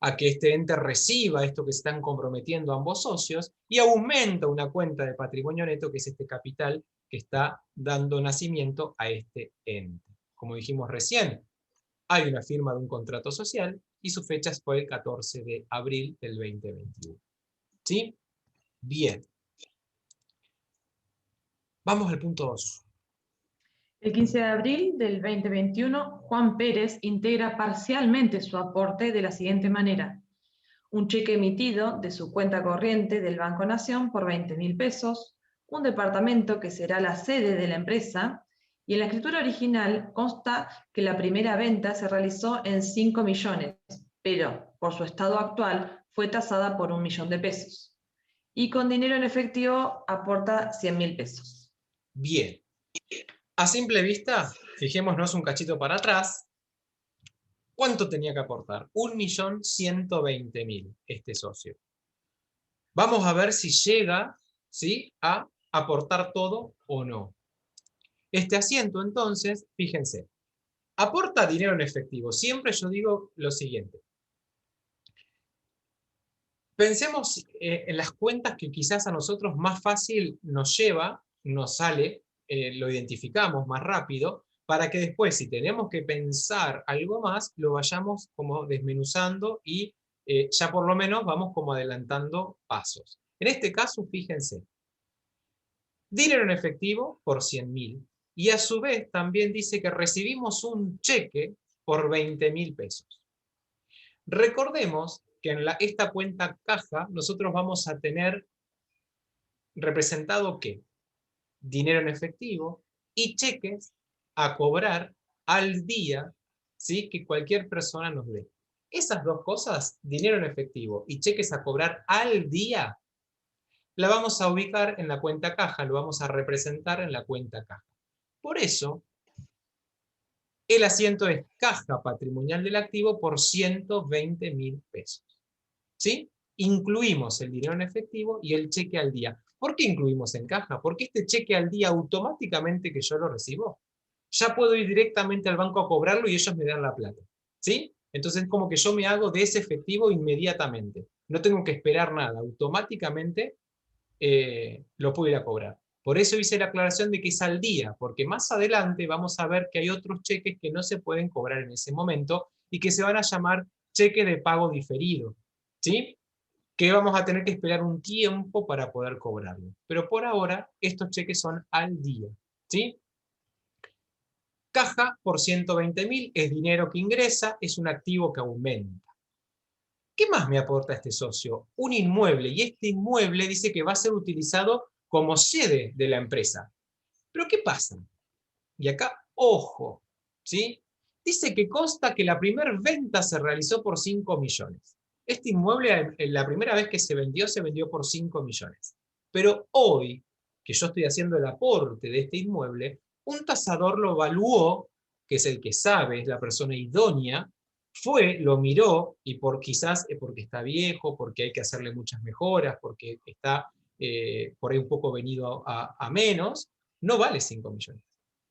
Speaker 1: a que este ente reciba esto que se están comprometiendo ambos socios, y aumenta una cuenta de patrimonio neto, que es este capital que está dando nacimiento a este ente. Como dijimos recién, hay una firma de un contrato social y su fecha fue el 14 de abril del 2021. ¿Sí? Bien. Vamos al punto 2.
Speaker 2: El 15 de abril del 2021, Juan Pérez integra parcialmente su aporte de la siguiente manera: un cheque emitido de su cuenta corriente del Banco Nación por 20.000 pesos, un departamento que será la sede de la empresa, y en la escritura original consta que la primera venta se realizó en 5 millones, pero por su estado actual fue tasada por 1 millón de pesos. Y con dinero en efectivo aporta 100.000 pesos.
Speaker 1: Bien. A simple vista, fijémonos un cachito para atrás. ¿Cuánto tenía que aportar? 1.120.000 este socio. Vamos a ver si llega, ¿sí?, a aportar todo o no. Este asiento, entonces, fíjense, aporta dinero en efectivo. Siempre yo digo lo siguiente. Pensemos en las cuentas que quizás a nosotros más fácil nos lleva, nos sale, lo identificamos más rápido, para que después, si tenemos que pensar algo más, lo vayamos como desmenuzando y ya por lo menos vamos como adelantando pasos. En este caso, fíjense, dinero en efectivo por 100.000, y a su vez también dice que recibimos un cheque por 20.000 pesos. Recordemos que en esta cuenta caja nosotros vamos a tener representado ¿qué? Dinero en efectivo y cheques a cobrar al día, ¿sí?, que cualquier persona nos dé. Esas dos cosas, dinero en efectivo y cheques a cobrar al día, la vamos a ubicar en la cuenta caja, lo vamos a representar en la cuenta caja. Por eso, el asiento es caja patrimonial del activo por 120.000 pesos. ¿Sí? Incluimos el dinero en efectivo y el cheque al día. ¿Por qué incluimos en caja? Porque este cheque al día, automáticamente que yo lo recibo, ya puedo ir directamente al banco a cobrarlo y ellos me dan la plata. ¿Sí? Entonces, como que yo me hago de ese efectivo inmediatamente. No tengo que esperar nada. Automáticamente lo puedo ir a cobrar. Por eso hice la aclaración de que es al día, porque más adelante vamos a ver que hay otros cheques que no se pueden cobrar en ese momento y que se van a llamar cheque de pago diferido. ¿sí? Que vamos a tener que esperar un tiempo para poder cobrarlo. Pero por ahora, estos cheques son al día, ¿sí? Caja por 120.000 es dinero que ingresa, es un activo que aumenta. ¿Qué más me aporta este socio? Un inmueble, y este inmueble dice que va a ser utilizado como sede de la empresa. ¿Pero qué pasa? Y acá, ojo, ¿sí? Dice que consta que la primera venta se realizó por 5 millones. Este inmueble, la primera vez que se vendió por 5 millones. Pero hoy, que yo estoy haciendo el aporte de este inmueble, un tasador lo evaluó, que es el que sabe, es la persona idónea, fue, lo miró, y quizás porque está viejo, porque hay que hacerle muchas mejoras, porque está por ahí un poco venido a menos, no vale 5 millones,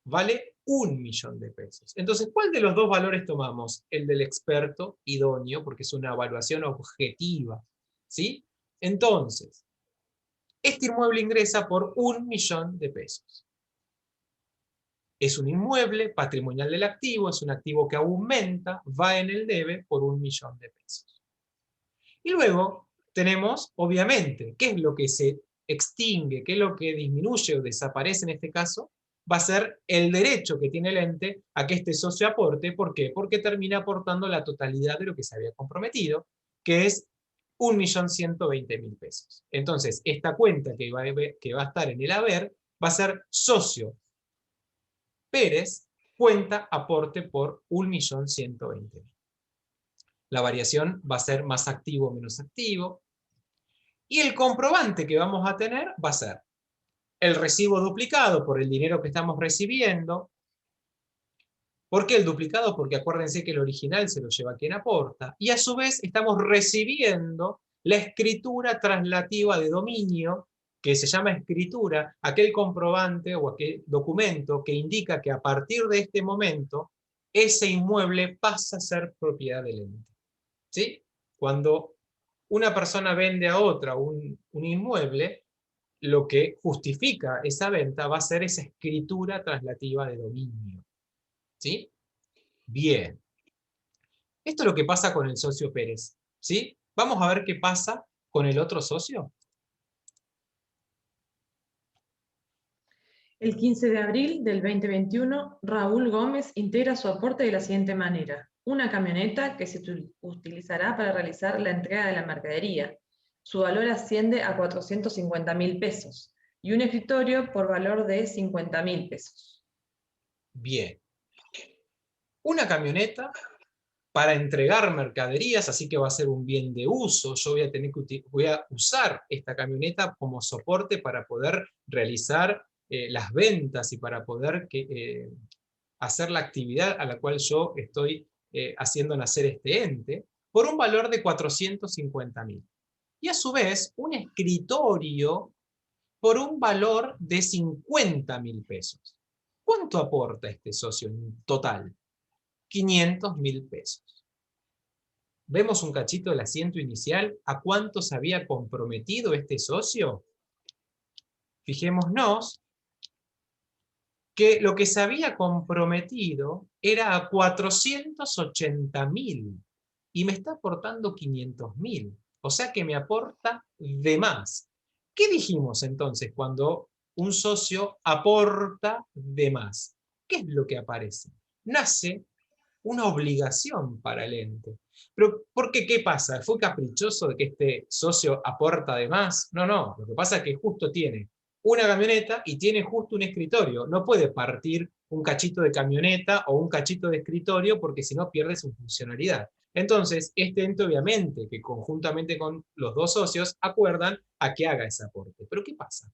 Speaker 1: vale 1 millón de pesos. Entonces, ¿cuál de los dos valores tomamos? El del experto idóneo, porque es una evaluación objetiva, ¿sí? Entonces, este inmueble ingresa por 1 millón de pesos. Es un inmueble patrimonial del activo, es un activo que aumenta, va en el debe por 1 millón de pesos. Y luego tenemos, obviamente, ¿qué es lo que se extingue? ¿Qué es lo que disminuye o desaparece en este caso? Va a ser el derecho que tiene el ente a que este socio aporte. ¿Por qué? Porque termina aportando la totalidad de lo que se había comprometido, que es 1.120.000 pesos. Entonces, esta cuenta que va a estar en el haber va a ser socio Pérez, cuenta aporte por 1.120.000. La variación va a ser más activo o menos activo. Y el comprobante que vamos a tener va a ser el recibo duplicado por el dinero que estamos recibiendo. ¿Por qué el duplicado? Porque acuérdense que el original se lo lleva quien aporta. Y a su vez estamos recibiendo la escritura traslativa de dominio, que se llama escritura, aquel comprobante o aquel documento que indica que a partir de este momento ese inmueble pasa a ser propiedad del ente. ¿Sí? Cuando una persona vende a otra un inmueble, lo que justifica esa venta va a ser esa escritura traslativa de dominio. ¿Sí? Bien. Esto es lo que pasa con el socio Pérez. ¿Sí? Vamos a ver qué pasa con el otro socio.
Speaker 2: El 15 de abril del 2021, Raúl Gómez integra su aporte de la siguiente manera: una camioneta que se utilizará para realizar la entrega de la mercadería. Su valor asciende a 450.000 pesos y un escritorio por valor de 50.000 pesos.
Speaker 1: Bien. Una camioneta para entregar mercaderías, así que va a ser un bien de uso. Yo voy a usar esta camioneta como soporte para poder realizar las ventas y para poder hacer la actividad a la cual yo estoy haciendo nacer este ente, por un valor de 450.000. Y a su vez, un escritorio por un valor de 50.000 pesos. ¿Cuánto aporta este socio en total? 500.000 pesos. Vemos un cachito del asiento inicial, ¿a cuánto se había comprometido este socio? Fijémonos que lo que se había comprometido era a 480.000 y me está aportando 500.000. O sea que me aporta de más. ¿Qué dijimos entonces cuando un socio aporta de más? ¿Qué es lo que aparece? Nace una obligación para el ente. Pero, ¿por qué? ¿Qué pasa? ¿Fue caprichoso de que este socio aporta de más? No, no. Lo que pasa es que justo tiene una camioneta y tiene justo un escritorio. No puede partir un cachito de camioneta o un cachito de escritorio porque si no pierde su funcionalidad. Entonces, este ente obviamente que conjuntamente con los dos socios acuerdan a que haga ese aporte. Pero ¿qué pasa?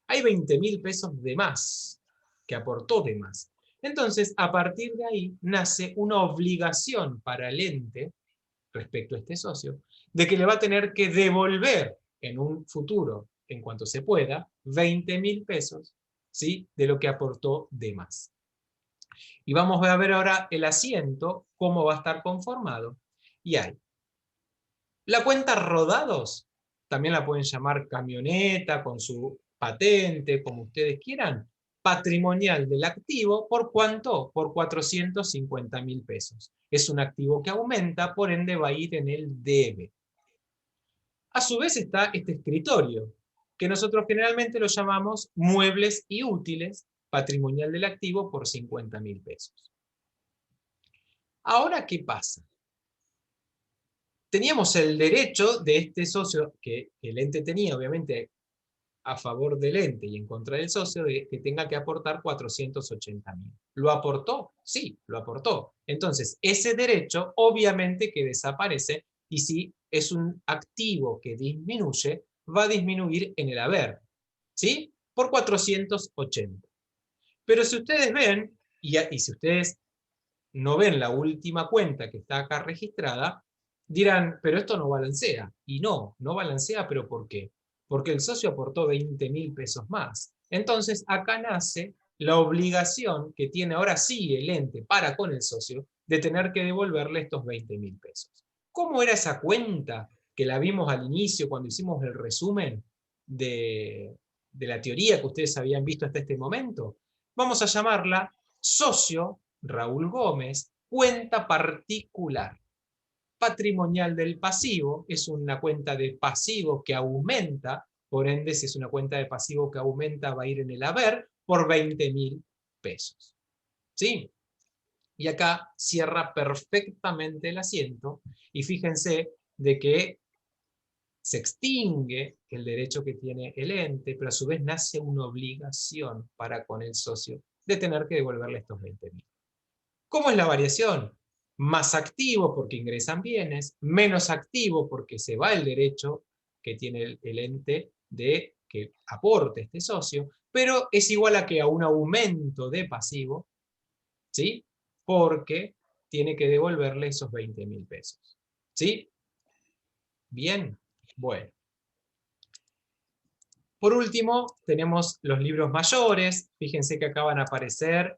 Speaker 1: Hay 20.000 pesos de más, que aportó de más. Entonces, a partir de ahí, nace una obligación para el ente, respecto a este socio, de que le va a tener que devolver en un futuro, en cuanto se pueda, 20.000 pesos, ¿sí?, de lo que aportó de más. Y vamos a ver ahora el asiento, cómo va a estar conformado. Y hay la cuenta rodados, también la pueden llamar camioneta, con su patente, como ustedes quieran, patrimonial del activo. ¿Por cuánto? Por 450.000 pesos. Es un activo que aumenta, por ende va a ir en el debe. A su vez está este escritorio, que nosotros generalmente lo llamamos muebles y útiles, patrimonial del activo por 50.000 pesos. Ahora, ¿qué pasa? Teníamos el derecho de este socio, que el ente tenía, obviamente, a favor del ente y en contra del socio, de que tenga que aportar 480.000. ¿Lo aportó? Sí, lo aportó. Entonces, ese derecho obviamente que desaparece, y si es un activo que disminuye, va a disminuir en el haber, ¿sí? Por 480. Pero si ustedes ven, y si ustedes no ven la última cuenta que está acá registrada, dirán, pero esto no balancea. Y no, no balancea, ¿pero por qué? Porque el socio aportó 20.000 pesos más. Entonces, acá nace la obligación que tiene ahora sí el ente para con el socio de tener que devolverle estos 20.000 pesos. ¿Cómo era esa cuenta que la vimos al inicio cuando hicimos el resumen de la teoría que ustedes habían visto hasta este momento? Vamos a llamarla socio Raúl Gómez, cuenta particular. Patrimonial del pasivo es una cuenta de pasivo que aumenta, por ende, si es una cuenta de pasivo que aumenta, va a ir en el haber por 20.000 pesos. ¿Sí? Y acá cierra perfectamente el asiento, y fíjense de que se extingue el derecho que tiene el ente, pero a su vez nace una obligación para con el socio de tener que devolverle estos 20.000. ¿Cómo es la variación? Más activo porque ingresan bienes, menos activo porque se va el derecho que tiene el ente de que aporte este socio, pero es igual a que a un aumento de pasivo, ¿sí? Porque tiene que devolverle esos 20.000 pesos. ¿Sí? Bien, bueno. Por último, tenemos los libros mayores. Fíjense que acá van a aparecer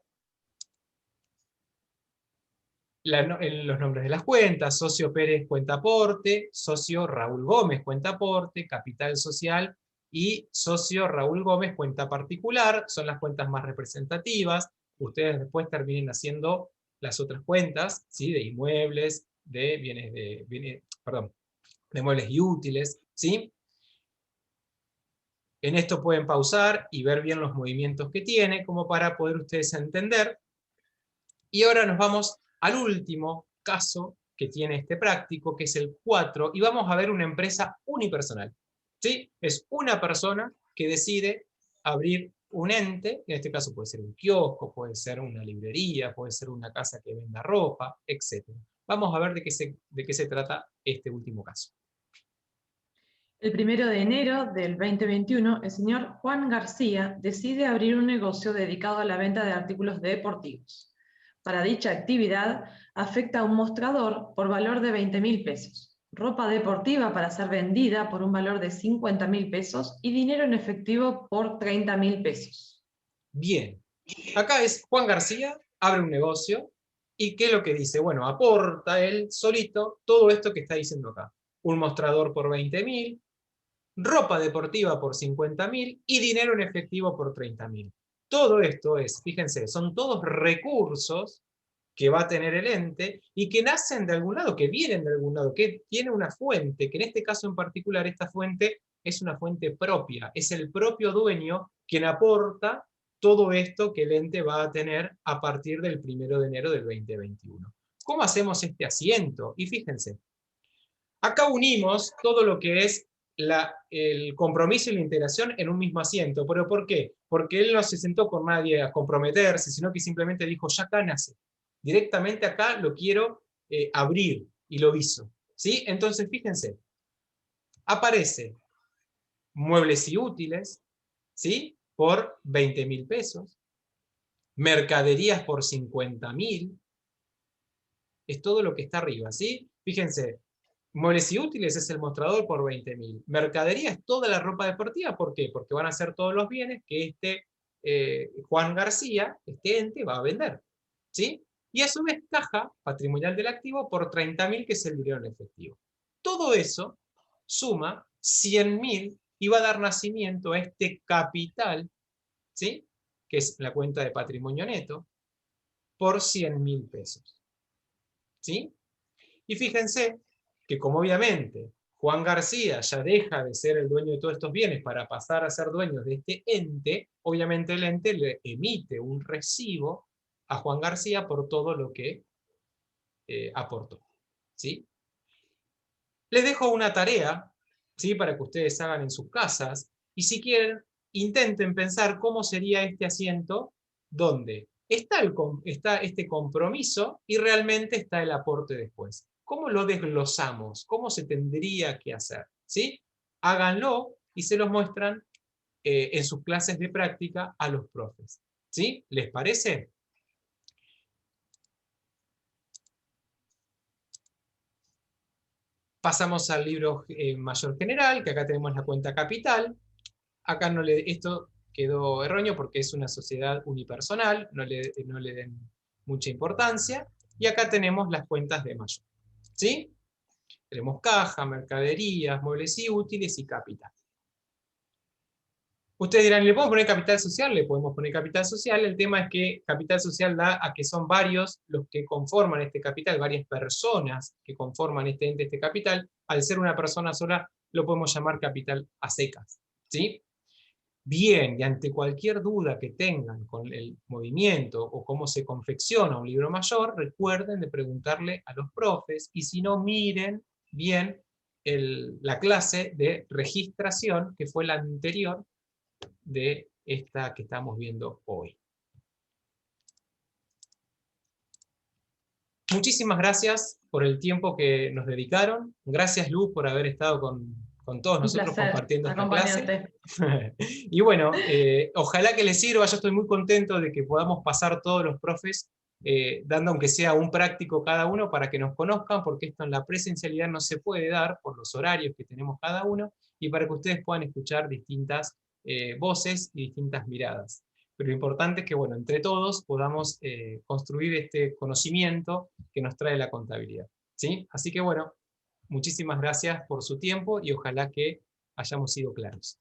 Speaker 1: los nombres de las cuentas: socio Pérez cuenta aporte, socio Raúl Gómez cuenta aporte, capital social, y socio Raúl Gómez cuenta particular. Son las cuentas más representativas. Ustedes después terminen haciendo las otras cuentas, ¿sí? De inmuebles, de bienes de muebles y útiles, ¿sí? En esto pueden pausar y ver bien los movimientos que tiene, como para poder ustedes entender. Y ahora nos vamos al último caso que tiene este práctico, que es el 4, y vamos a ver una empresa unipersonal. ¿Sí? Es una persona que decide abrir un ente, en este caso puede ser un kiosco, puede ser una librería, puede ser una casa que venda ropa, etc. Vamos a ver de qué se trata este último caso.
Speaker 2: El 1 de enero del 2021, el señor Juan García decide abrir un negocio dedicado a la venta de artículos deportivos. Para dicha actividad, afecta a un mostrador por valor de 20.000 pesos, ropa deportiva para ser vendida por un valor de 50.000 pesos y dinero en efectivo por 30.000 pesos.
Speaker 1: Bien, acá es Juan García, abre un negocio, y ¿qué es lo que dice? Bueno, aporta él solito todo esto que está diciendo acá. Un mostrador por 20.000, ropa deportiva por 50.000 y dinero en efectivo por 30.000. Todo esto es, fíjense, son todos recursos que va a tener el ente y que nacen de algún lado, que vienen de algún lado, que tiene una fuente, que en este caso en particular esta fuente es una fuente propia, es el propio dueño quien aporta todo esto que el ente va a tener a partir del 1 de enero del 2021. ¿Cómo hacemos este asiento? Y fíjense, acá unimos todo lo que es el compromiso y la integración en un mismo asiento. ¿Pero por qué? Porque él no se sentó con nadie a comprometerse, sino que simplemente dijo, ya acá nace. Directamente acá lo quiero abrir, y lo hizo. ¿Sí? Entonces, fíjense, aparece muebles y útiles, ¿sí? Por 20.000 pesos, mercaderías por 50.000, es todo lo que está arriba, ¿sí? Fíjense, muebles y útiles es el mostrador por 20.000. Mercadería es toda la ropa deportiva. ¿Por qué? Porque van a ser todos los bienes que Juan García, este ente, va a vender. ¿Sí? Y a su vez caja patrimonial del activo por 30.000, que es el dinero en efectivo. Todo eso suma 100.000 y va a dar nacimiento a este capital, ¿sí? Que es la cuenta de patrimonio neto, por 100.000 pesos. ¿Sí? Y fíjense que como obviamente Juan García ya deja de ser el dueño de todos estos bienes para pasar a ser dueño de este ente, obviamente el ente le emite un recibo a Juan García por todo lo que aportó. ¿Sí? Les dejo una tarea, ¿sí?, para que ustedes hagan en sus casas, y si quieren, intenten pensar cómo sería este asiento donde está este compromiso y realmente está el aporte después. ¿Cómo lo desglosamos? ¿Cómo se tendría que hacer? ¿Sí? Háganlo y se los muestran en sus clases de práctica a los profes. ¿Sí? ¿Les parece? Pasamos al libro mayor general, que acá tenemos la cuenta capital. Acá esto quedó erróneo porque es una sociedad unipersonal, no le den mucha importancia. Y acá tenemos las cuentas de mayor. ¿Sí? Tenemos caja, mercaderías, muebles y útiles y capital. Ustedes dirán, ¿le podemos poner capital social? Le podemos poner capital social. El tema es que capital social da a que son varios los que conforman este capital, varias personas que conforman este ente, este capital. Al ser una persona sola, lo podemos llamar capital a secas. ¿Sí? Bien, y ante cualquier duda que tengan con el movimiento o cómo se confecciona un libro mayor, recuerden de preguntarle a los profes, y si no, miren bien la clase de registración, que fue la anterior de esta que estamos viendo hoy. Muchísimas gracias por el tiempo que nos dedicaron. Gracias, Luz, por haber estado con todos
Speaker 2: Un
Speaker 1: nosotros
Speaker 2: placer
Speaker 1: compartiendo esta clase.
Speaker 2: acompañarte.
Speaker 1: Y bueno, ojalá que les sirva. Yo estoy muy contento de que podamos pasar todos los profes dando aunque sea un práctico cada uno para que nos conozcan, porque esto en la presencialidad no se puede dar por los horarios que tenemos cada uno, y para que ustedes puedan escuchar distintas voces y distintas miradas. Pero lo importante es que, bueno, entre todos podamos construir este conocimiento que nos trae la contabilidad. ¿Sí? Así que, bueno, muchísimas gracias por su tiempo y ojalá que hayamos sido claros.